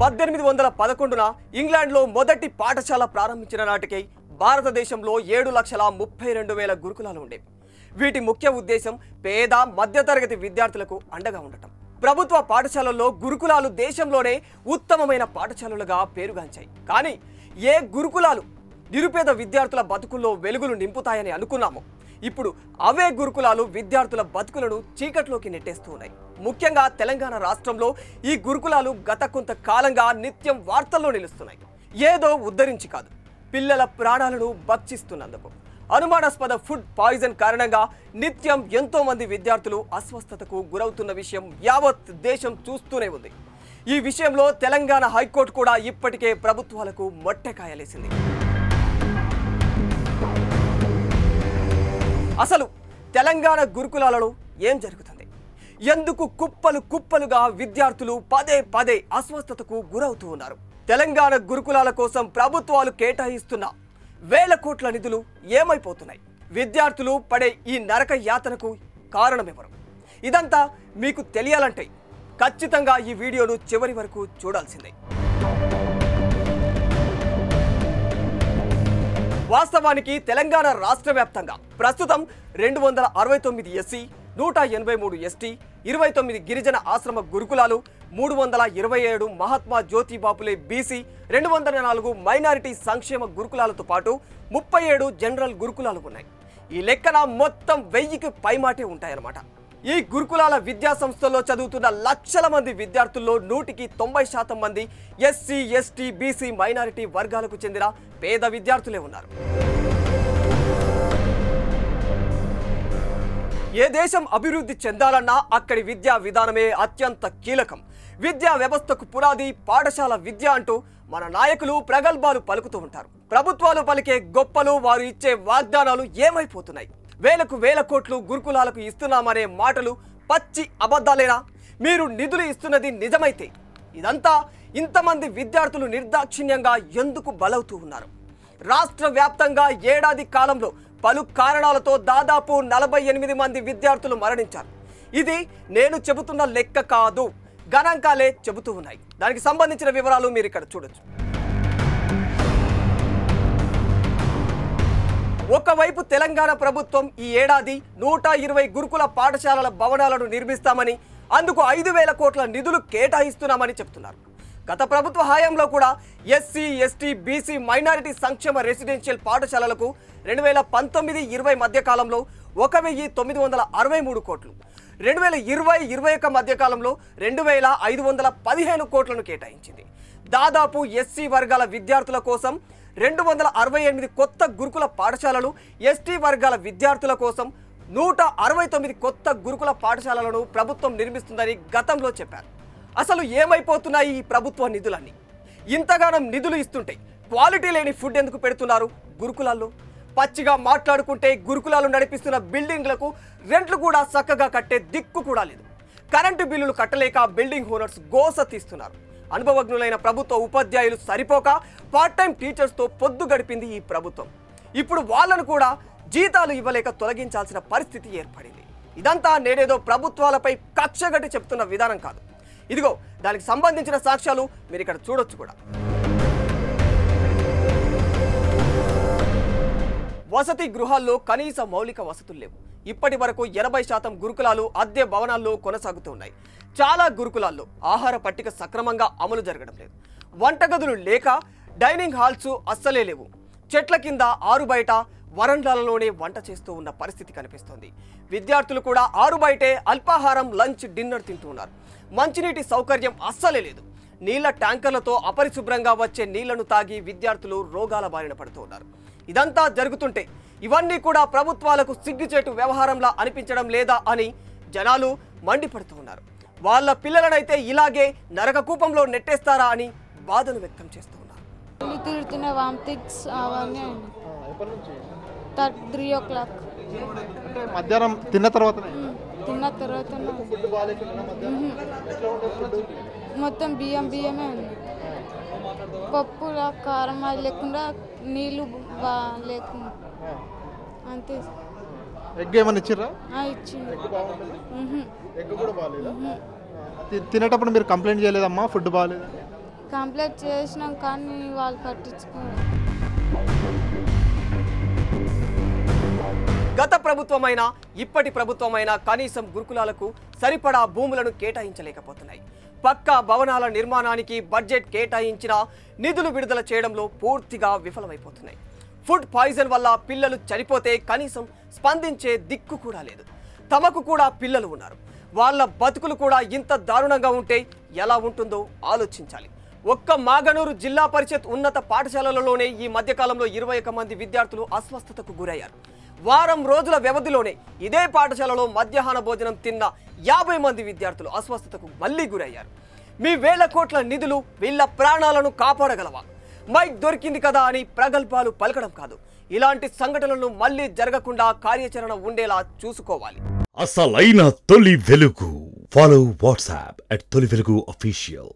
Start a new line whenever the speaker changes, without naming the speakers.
1811న ఇంగ్లాండ్లో మొదటి పాఠశాల ప్రారంభించిన నాటికి భారతదేశంలో 7,32,000 గురుకులాలు ఉండేవి. వీటి ముఖ్య ఉద్దేశం పేద మధ్యతరగతి విద్యార్థులకు అండగా ఉండటం. ప్రభుత్వ పాఠశాలల్లో గురుకులాలు దేశంలోనే ఉత్తమమైన పాఠశాలలుగా పేరుగాంచాయి. కానీ ఏ గురుకులాలు నిరుపేద విద్యార్థుల బతుకుల్లో వెలుగులు నింపుతాయని అనుకున్నామో ఇప్పుడు అవే గురుకులాలు విద్యార్థుల బతుకులను చీకట్లోకి నెట్టేస్తూ ఉన్నాయి. ముఖ్యంగా తెలంగాణ రాష్ట్రంలో ఈ గురుకులాలు గత కొంతకాలంగా నిత్యం వార్తల్లో నిలుస్తున్నాయి. ఏదో ఉద్ధరించి కాదు, పిల్లల ప్రాణాలను భక్షిస్తున్నందుకు. అనుమానాస్పద ఫుడ్ పాయిజన్ కారణంగా నిత్యం ఎంతో మంది విద్యార్థులు అస్వస్థతకు గురవుతున్న విషయం యావత్ దేశం చూస్తూనే ఉంది. ఈ విషయంలో తెలంగాణ హైకోర్టు కూడా ఇప్పటికే ప్రభుత్వాలకు మొట్టెకాయలేసింది. అసలు తెలంగాణ గురుకులాలలో ఏం జరుగుతుంది? ఎందుకు కుప్పలు కుప్పలుగా విద్యార్థులు పదే పదే అస్వస్థతకు గురవుతూ ఉన్నారు? తెలంగాణ గురుకులాల కోసం ప్రభుత్వాలు కేటాయిస్తున్న వేల కోట్ల నిధులు ఏమైపోతున్నాయి? విద్యార్థులు పడే ఈ నరక యాతనకు కారణమెవరు? ఇదంతా మీకు తెలియాలంటే ఖచ్చితంగా ఈ వీడియోను చివరి వరకు చూడాల్సిందే. వాస్తవానికి తెలంగాణ రాష్ట్ర వ్యాప్తంగా ప్రస్తుతం 269 ఎస్సీ, 183 ఎస్టీ, 29 గిరిజన ఆశ్రమ గురుకులాలు, 327 మహాత్మా జ్యోతిబాపులే బీసీ, 204 మైనారిటీ సంక్షేమ గురుకులాలతో పాటు 37 జనరల్ గురుకులాలు ఉన్నాయి. ఈ లెక్కన మొత్తం 1000కి పైమాటే ఉంటాయన్నమాట. ఈ గురుకులాల విద్యా సంస్థల్లో చదువుతున్న లక్షల మంది విద్యార్థుల్లో 100కి 90% మంది ఎస్సీ, ఎస్టీ, బీసీ, మైనారిటీ వర్గాలకు చెందిన పేద విద్యార్థులే ఉన్నారు. ఏ దేశం అభివృద్ధి చెందాలన్నా అక్కడి విద్యా విధానమే అత్యంత కీలకం. విద్యా వ్యవస్థకు పునాది పాఠశాల విద్య అంటూ మన నాయకులు ప్రగల్భాలు పలుకుతూ ఉంటారు. ప్రభుత్వాలు పలికే గొప్పలు, వారు ఇచ్చే వాగ్దానాలు ఏమైపోతున్నాయి? వేలకు వేల కోట్లు గురుకులాలకు ఇస్తున్నామనే మాటలు పచ్చి అబద్ధాలేనా? మీరు నిధులు ఇస్తున్నది నిజమైతే ఇదంతా ఇంతమంది విద్యార్థులు నిర్దాక్షిణ్యంగా ఎందుకు బలవుతూ ఉన్నారు? రాష్ట్ర వ్యాప్తంగా ఏడాది కాలంలో పలు కారణాలతో దాదాపు 48 మంది విద్యార్థులు మరణించారు. ఇది నేను చెబుతున్న లెక్క కాదు, గణాంకాలే చెబుతూ ఉన్నాయి. దానికి సంబంధించిన వివరాలు మీరు ఇక్కడ చూడొచ్చు. ఒకవైపు తెలంగాణ ప్రభుత్వం ఈ ఏడాది 120 గురుకుల పాఠశాలల భవనాలను నిర్మిస్తామని, అందుకు 5,000 కోట్ల నిధులు కేటాయిస్తున్నామని చెప్తున్నారు. గత ప్రభుత్వ హయాంలో కూడా ఎస్సీ, ఎస్టీ, బీసీ, మైనారిటీ సంక్షేమ రెసిడెన్షియల్ పాఠశాలలకు 2019-20 మధ్య కాలంలో 1,963 కోట్లు, 2020-21 మధ్య కాలంలో 2,515 కోట్లను కేటాయించింది. దాదాపు ఎస్సీ వర్గాల విద్యార్థుల కోసం 268 కొత్త గురుకుల పాఠశాలలు, ఎస్టీ వర్గాల విద్యార్థుల కోసం 169 కొత్త గురుకుల పాఠశాలలను ప్రభుత్వం నిర్మిస్తుందని గతంలో చెప్పారు. అసలు ఏమైపోతున్నాయి ఈ ప్రభుత్వ నిధులన్నీ? ఇంతగానం నిధులు ఇస్తుంటే క్వాలిటీ లేని ఫుడ్ ఎందుకు పెడుతున్నారు గురుకులాల్లో? పచ్చిగా మాట్లాడుకుంటే గురుకులాలు నడిపిస్తున్న బిల్డింగ్లకు రెంట్లు కూడా చక్కగా కట్టే దిక్కు కూడా లేదు. కరెంటు బిల్లులు కట్టలేక బిల్డింగ్ ఓనర్స్ గోస తీస్తున్నారు. అనుభవజ్ఞులైన ప్రభుత్వ ఉపాధ్యాయులు సరిపోక పార్ట్ టైం టీచర్స్తో పొద్దు గడిపింది ఈ ప్రభుత్వం. ఇప్పుడు వాళ్ళను కూడా జీతాలు ఇవ్వలేక తొలగించాల్సిన పరిస్థితి ఏర్పడింది. ఇదంతా నేనేదో ప్రభుత్వాలపై కక్షగట్టి చెప్తున్న విధానం కాదు. ఇదిగో దానికి సంబంధించిన సాక్ష్యాలు మీరు ఇక్కడ చూడొచ్చు కూడా. వసతి గృహాల్లో కనీస మౌలిక వసతులు లేవు. ఇప్పటి వరకు 80% గురుకులాలు అద్దె భవనాల్లో కొనసాగుతూ ఉన్నాయి. చాలా గురుకులాల్లో ఆహార పట్టిక సక్రమంగా అమలు జరగడం లేదు. వంటగదులు లేక డైనింగ్ హాల్స్ అస్సలే లేవు. చెట్ల కింద, ఆరు బయట, వరండాలలోనే వంట చేస్తూ ఉన్న పరిస్థితి కనిపిస్తోంది. విద్యార్థులు కూడా ఆరు బయటే అల్పాహారం, లంచ్, డిన్నర్ తింటూ ఉన్నారు. మంచినీటి సౌకర్యం అస్సలే లేదు. నీళ్ల ట్యాంకర్లతో అపరిశుభ్రంగా వచ్చే నీళ్లను తాగి విద్యార్థులు రోగాల బారిన పడుతూ ఉన్నారు. ఇదంతా జరుగుతుంటే ఇవన్నీ కూడా ప్రభుత్వాలకు సిగ్గుచేటు వ్యవహారంలా అనిపించడం లేదా అని జనాలు మండిపడుతూ ఉన్నారు. వాళ్ళ పిల్లలనైతే ఇలాగే నరక కూపంలో నెట్టేస్తారా అని బాధను వ్యక్తం చేస్తూ ఉన్నారు.
3 o'clock
మధ్యాహ్నం తిన్న తర్వాత
మొత్తం బియ్యమే ఉంది. పప్పు కారం అది లేకుండా నీళ్ళు లేకుండా అంతే.
ఎగ్ ఏమన్నా ఇచ్చిర్రా?
ఇచ్చింది.
ఎగ్ కూడా బాగాలేదా? తినేటప్పుడు మీరు కంప్లైంట్ చేయలేదమ్మా ఫుడ్ బాగాలేదు?
కంప్లీట్ చేసినాం కానీ వాళ్ళు పట్టించుకోరు.
గత ప్రభుత్వమైనా ఇప్పటి ప్రభుత్వమైనా కనీసం గురుకులాలకు సరిపడా భూములను కేటాయించలేకపోతున్నాయి. పక్కా భవనాల నిర్మాణానికి బడ్జెట్ కేటాయించిన నిధులు విడుదల చేయడంలో పూర్తిగా విఫలమైపోతున్నాయి. ఫుడ్ పాయిజన్ వల్ల పిల్లలు చనిపోతే కనీసం స్పందించే దిక్కు కూడా లేదు. తమకు కూడా పిల్లలు ఉన్నారు. వాళ్ళ బతుకులు కూడా ఇంత దారుణంగా ఉంటే ఎలా ఉంటుందో ఆలోచించాలి. ఒక్క మాగనూరు జిల్లా పరిషత్ ఉన్నత పాఠశాలలలోనే ఈ మధ్యకాలంలో 21 మంది విద్యార్థులు అస్వస్థతకు గురయ్యారు. వారం రోజుల వ్యవధిలోనే ఇదే పాఠశాలలో మధ్యాహ్న భోజనం తిన్న 50 మంది విద్యార్థులు అస్వస్థతకు మళ్లీ గురయ్యారు. మీ వేల కోట్ల నిధులు వీళ్ళ ప్రాణాలను కాపాడగలవా? మైక్ దొరికింది కదా అని ప్రగల్భాలు పలకడం కాదు. ఇలాంటి సంఘటనలు మళ్లీ జరగకుండా కార్యాచరణ ఉండేలా చూసుకోవాలి.
అసలైన తొలి వెలుగు. ఫాలో వాట్సాప్ @తొలి వెలుగు official.